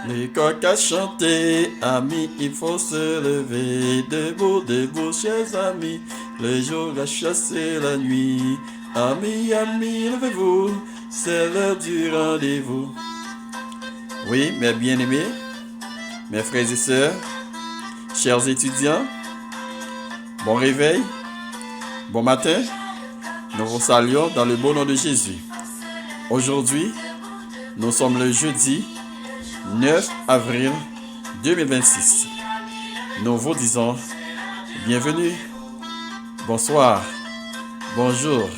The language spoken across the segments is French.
Les coqs à chanter, amis, il faut se lever. Debout, debout, chers amis, le jour a chassé la nuit. Amis, amis, levez-vous, c'est l'heure du rendez-vous. Oui, mes bien-aimés, mes frères et sœurs, chers étudiants, bon réveil, bon matin, nous vous saluons dans le beau nom de Jésus. Aujourd'hui, nous sommes le jeudi 9 avril 2026. Nous vous disons bienvenue, bonsoir, bonjour.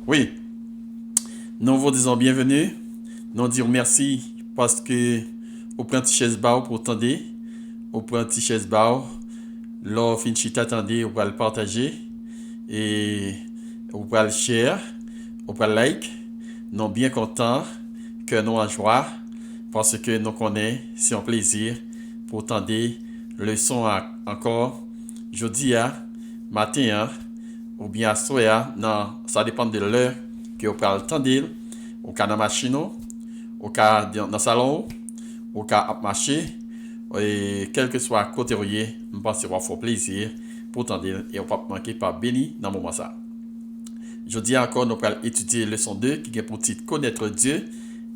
Oui, nous vous disons bienvenue. Nous disons merci parce que au petit chaise bao pour tendre, au petit chaise bao, l'on fin chita attendez, on va le partager et on va le share, on va le like. Nous bien contents, que nous en joie parce que nous connaissons, c'est un plaisir pour tendre le son encore jeudi matin ou bien à soir. Non, ça dépend de l'heure que vous pouvez tendre au cas dans la machine, au cas dans le salon, au cas à marcher. Et quel que soit côté rouillé, je pense que ça va faire plaisir pour tendre et on ne va pas manquer par béni dans le moment ça. Je dis encore, nous allons étudier leçon 2 qui est pour titre Connaître Dieu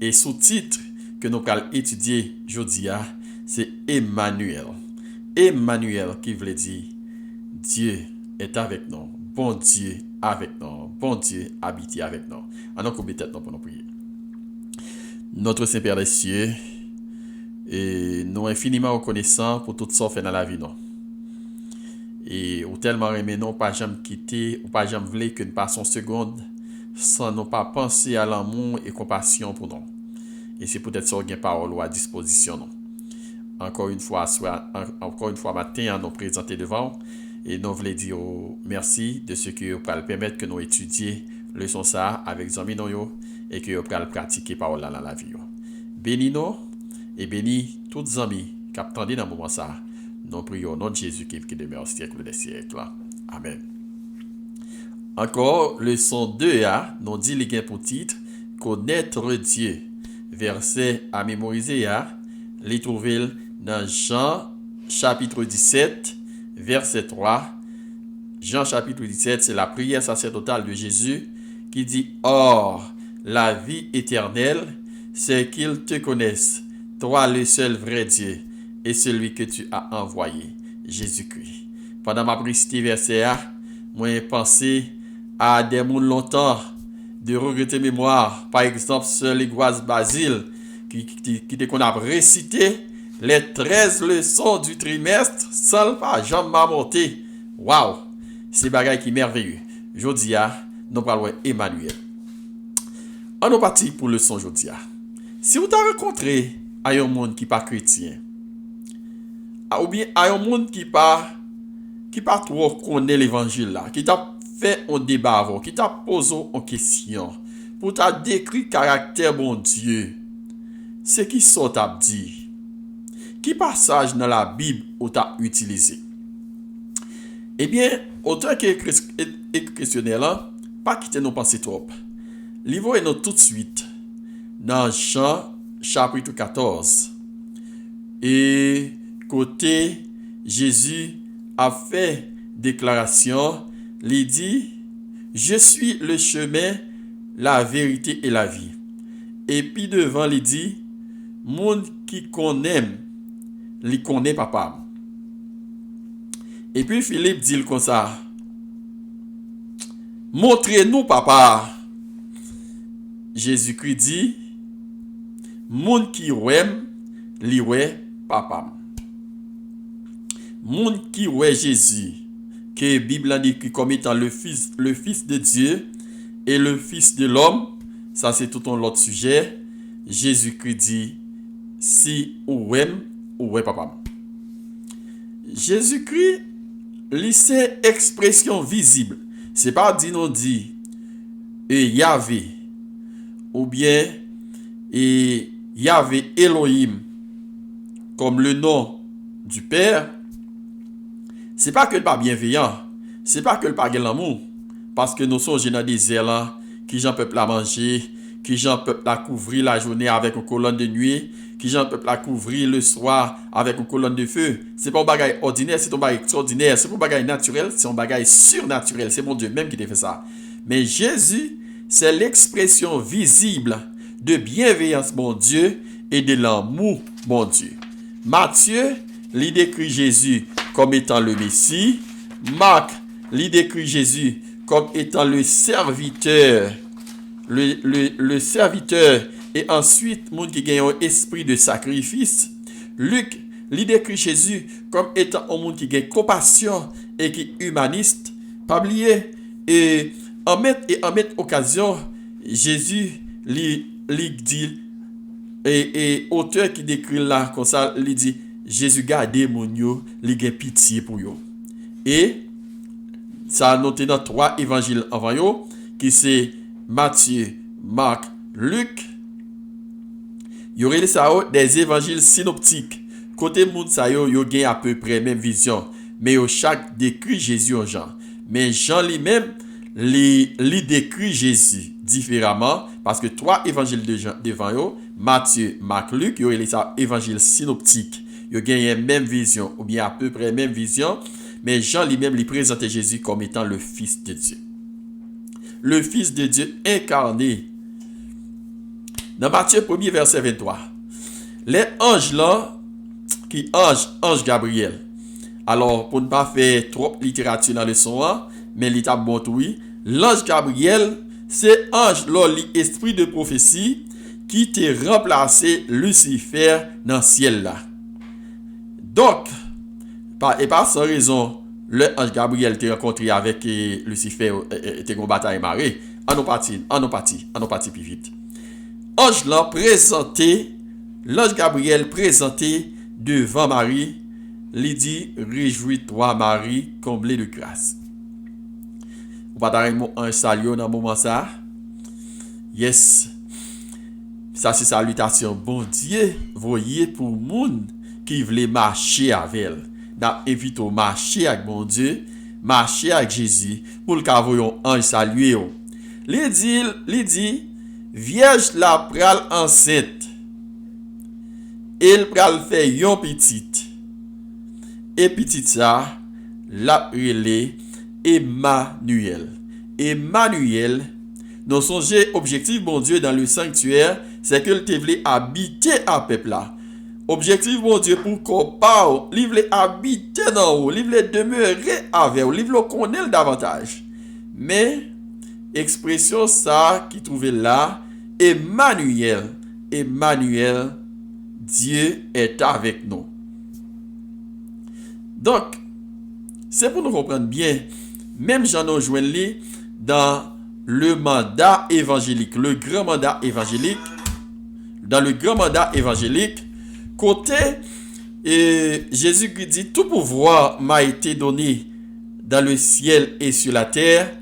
et sous-titre que nous allons étudier aujourd'hui, c'est Emmanuel. Emmanuel qui veut dire Dieu est avec nous, bon Dieu avec nous, bon Dieu habite avec nous. Alors qu'on peut-être pour nous prier. Notre Saint-Père des cieux, et nous infiniment reconnaissants pour tout ça qu'on fait dans la vie. Non? Et ou tellement aimé non pas jamais quitter ou pas jamais voulu qu'une passons seconde sans nous pas penser à l'amour et compassion pour nous. Et c'est peut-être ça une parole à disposition non. Encore une fois matin nous présenter devant et nous voulons dire merci de ce que vous pouvez permettre que nous étudions leçon ça avec les amis nous et que vous pouvez pratiquer parole là dans la vie. Bénis nous et bénis tous les amis qui attendent dans le moment ça. Nous prions au nom de Jésus qui demeure au siècle des siècles. Amen. Encore, leçon 2 nous dit les gains pour titre Connaître Dieu. Verset à mémoriser les trouver dans Jean chapitre 17, verset 3. Jean chapitre 17, c'est la prière sacerdotale de Jésus qui dit Or, la vie éternelle, c'est qu'ils te connaissent, toi le seul vrai Dieu, et celui que tu as envoyé, Jésus-Christ. Pendant ma précité verset, moi j'ai pensé à des gens longtemps de regretter mémoire. Par exemple, seul l'Église Basile qui qu'on a récité les 13 leçons du trimestre sans pas jamais monter. Waouh! C'est bagay qui merveilleux. Jodi nous parlons Emmanuel. On est parti pour leçon jodi. Si vous avez rencontré un monde qui pas chrétien, ou bien un monde qui pas trop connaît l'évangile là, qui t'a fait un débat avant, qui t'a posé une question pour t'a décrit caractère bon Dieu, c'est qui ça t'a dit? Qui passage dans la Bible ou t'a utilisé? Eh bien, autant que questionnaire là, pas quitter nos pensées trop. Livre nous tout de suite dans Jean chapitre 14. Et côté Jésus a fait déclaration, il dit je suis le chemin, la vérité et la vie. Et puis devant il dit monde qui connaît, il connaît papa. Et puis Philippe dit comme ça montrez-nous papa. Jésus-Christ dit monde qui aime, li ouais papa. Monde qui ouais Jésus, que la Bible a dit comme étant le fils de Dieu et le fils de l'homme, ça c'est tout un autre sujet. Jésus-Christ dit si ou aime ou ouais papa. Jésus-Christ c'est expression visible. C'est pas dit non dit et Yahvé ou bien et Yahvé Elohim comme le nom du Père, c'est pas que le pas bienveillant, c'est pas que le pas l'amour, parce que nous sommes dans des désert là, qui j'en peuple à manger, qui j'en peuple à couvrir la journée avec une colonne de nuit, qui j'en peuple à couvrir le soir avec une colonne de feu. C'est pas un bagage ordinaire, c'est un bagage extraordinaire, c'est pas un bagage naturel, c'est un bagage surnaturel, c'est mon Dieu même qui t'a fait ça. Mais Jésus, c'est l'expression visible de bienveillance, mon Dieu, et de l'amour, mon Dieu. Matthieu, il décrit Jésus comme étant le Messie. Marc, il décrit Jésus comme étant le serviteur. Le serviteur et ensuite, monde qui gagne un esprit de sacrifice. Luc, il décrit Jésus comme étant un monde qui gagne compassion et qui est humaniste. Pas oublier, et en mettre occasion, Jésus, il dit, et auteur qui décrit là, comme ça, il dit, Jésus garde mon yo, il a pitié pour yo. Et ça a noté dans 3 évangiles avant yo, qui c'est Matthieu, Marc, Luc. Il y aurait des évangiles synoptiques. Côté moun sa yo gagne à peu près même vision, mais yo chaque décrit Jésus en Jean. Mais Jean lui-même li décrit Jésus différemment parce que 3 évangiles devant yo, Matthieu, Marc, Luc, yo les évangiles synoptiques. Yo gagne même vision ou bien à peu près même vision, mais Jean lui-même lui présentait Jésus comme étant le fils de Dieu. Le fils de Dieu incarné. Dans Matthieu 1er verset 23. Les anges là ange Gabriel. Alors pour ne pas faire trop littérature dans le son, mais l'étape bon oui, l'ange Gabriel, c'est ange là l'esprit de prophétie qui t'a remplacé Lucifer dans le ciel là. Donc, par sans raison, le ange Gabriel t'a rencontré avec Lucifer était une bataille marée. On nous parti plus vite. L'ange Gabriel présenté devant Marie, lui dit, réjouis-toi Marie, comblée de grâce. Vous pas un salut dans le moment ça? Yes. Ça c'est salutation. Bon Dieu, voyez pour monde qui voulait marcher avec elle. N'a évité marcher avec mon Dieu, marcher avec Jésus pour le cas voyons ange saluer. Il dit vierge la pral enceinte. Elle pral fait yon petite. Et petite ça la relé Emmanuel. Emmanuel, dans son objectif bon Dieu dans le sanctuaire, c'est que te voulait habiter à peuple là. Objectif bon Dieu pour qu'on parle, il voulait habiter dans haut, il voulait demeurer avec vous, il voulait connaître davantage. Mais expression ça qui trouvait là, Emmanuel, Dieu est avec nous. Donc, c'est pour nous comprendre bien, même Jean nous joint dans le mandat évangélique, le grand mandat évangélique, dans le grand mandat évangélique, côté, Jésus qui dit, tout pouvoir m'a été donné dans le ciel et sur la terre.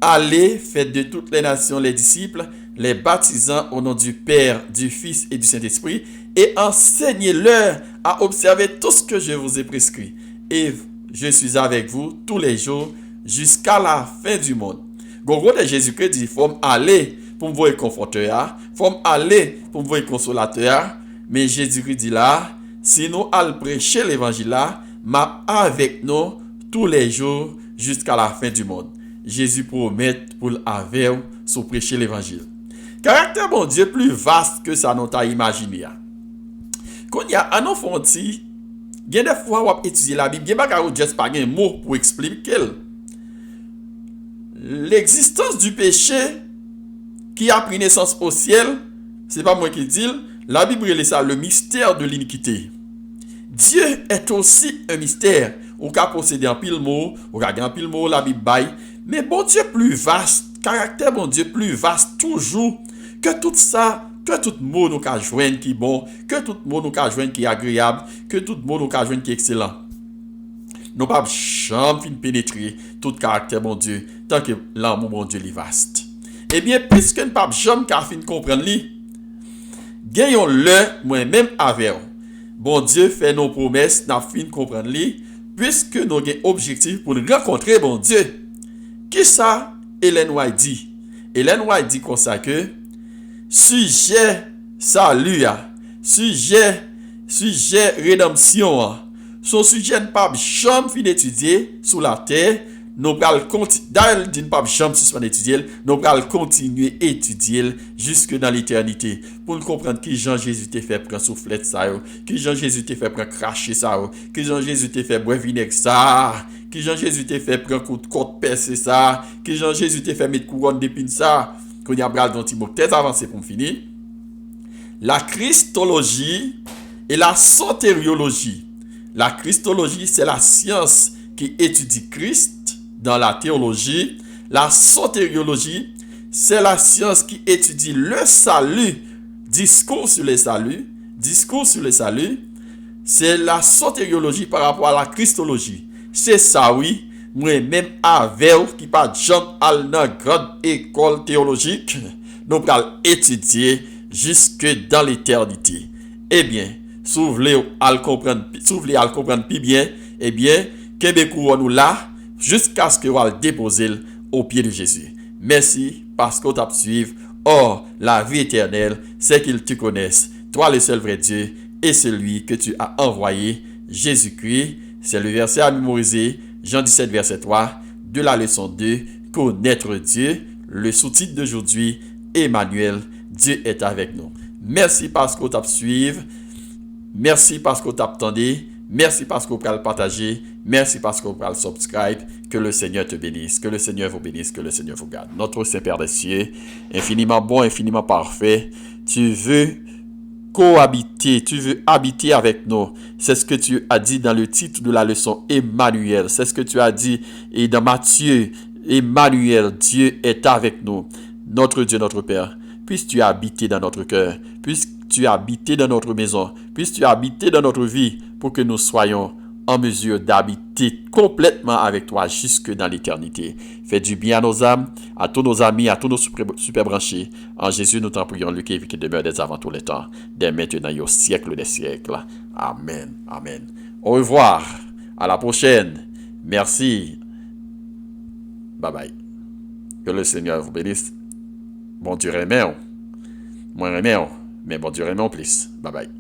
Allez, faites de toutes les nations les disciples, les baptisant au nom du Père, du Fils et du Saint-Esprit, et enseignez-leur à observer tout ce que je vous ai prescrit. Et je suis avec vous tous les jours jusqu'à la fin du monde. Gros de Jésus-Christ dit, faut aller pour me voir conforteur, faut aller pour me voir consolateur. Mais Jésus-Christ dit là, si nous allons prêcher l'évangile là, m'a avec nous tous les jours jusqu'à la fin du monde. Jésus promet pour avec nous prêcher l'évangile. Caractère bon Dieu plus vaste que ça nous t'a imaginé. Quand il y a un enfant il y a des fois où on étudie la Bible, il n'y a pas juste pas un mot pour expliquer l'existence du péché qui a pris naissance au ciel. C'est pas moi qui dis, la Bible est ça, le mystère de l'iniquité. Dieu est aussi un mystère. On peut posséder un pile mot, on peut gagner un pile mot, la Bible baille. Mais bon Dieu plus vaste, caractère bon Dieu plus vaste toujours que tout ça, que tout mot nous ka joindre qui bon, que tout mot nous ka joindre qui agréable, que tout mot nous ka joindre qui excellent. Nous pas jamais fin pénétrer tout caractère bon Dieu tant que l'amour bon Dieu est vaste. Eh bien, puisque nous pas jamais ka fin comprendre li, gagnons-le moi-même avec. Bon Dieu fait nos promesses, n'a fin comprendre li puisque nous avons un objectif pour rencontrer bon Dieu. Qui ça Ellen White dit? Ellen White dit comme ça que sujet salut, sujet rédemption, son sujet ne pas jamais fin d'étudier sur la terre. Nous allons continuer à étudier jusque dans l'éternité pour nous comprendre qui Jean Jésus t'a fait prendre soufflette ça, qui Jean Jésus t'a fait prendre cracher ça, qui Jean Jésus t'a fait boire vinaigre ça, qui Jean Jésus t'a fait prendre coup de côte percer ça, qui Jean Jésus t'a fait mettre couronne d'épines ça. Qu'on y a bral d'un petit mot très avancé pour finir. La christologie et la sotériologie. La christologie, c'est la science qui étudie Christ dans la théologie. La sotériologie, c'est la science qui étudie le salut, discours sur le salut. C'est la sotériologie par rapport à la christologie. C'est ça, oui. Moi, même avec qui pas jamais à la grande école théologique, nous allons étudier jusque dans l'éternité. Eh bien, si vous voulez à le comprendre plus bien, eh bien, Québécois nous là, jusqu'à ce que vous allez déposer au pied de Jésus. Merci parce que vous avez suivi. Or, la vie éternelle, c'est qu'ils te connaissent. Toi, le seul vrai Dieu, et celui que tu as envoyé, Jésus-Christ. C'est le verset à mémoriser. Jean 17, verset 3, de la leçon 2, connaître Dieu. Le sous-titre d'aujourd'hui, Emmanuel, Dieu est avec nous. Merci parce que vous avez suivi. Merci parce que vous avez attendu. Merci parce que vous avez partagé. Merci parce que vous avez subscribe. Que le Seigneur te bénisse. Que le Seigneur vous bénisse. Que le Seigneur vous garde. Notre Saint-Père des cieux, infiniment bon, infiniment parfait. Tu veux cohabiter, tu veux habiter avec nous. C'est ce que tu as dit dans le titre de la leçon, Emmanuel. C'est ce que tu as dit et dans Matthieu, Emmanuel, Dieu est avec nous. Notre Dieu, notre Père, puisses-tu habiter dans notre cœur, puisses-tu habiter dans notre maison, puisses-tu habiter dans notre vie pour que nous soyons en mesure d'habiter complètement avec toi jusque dans l'éternité. Fais du bien à nos âmes, à tous nos amis, à tous nos super branchés. En Jésus, nous t'en prions, lui qui demeure dès avant tous les temps, dès maintenant et au siècle des siècles. Amen. Amen. Au revoir. À la prochaine. Merci. Bye bye. Que le Seigneur vous bénisse. Bon Dieu remet. Moi remet, mais bon Dieu remet en plus. Bye bye.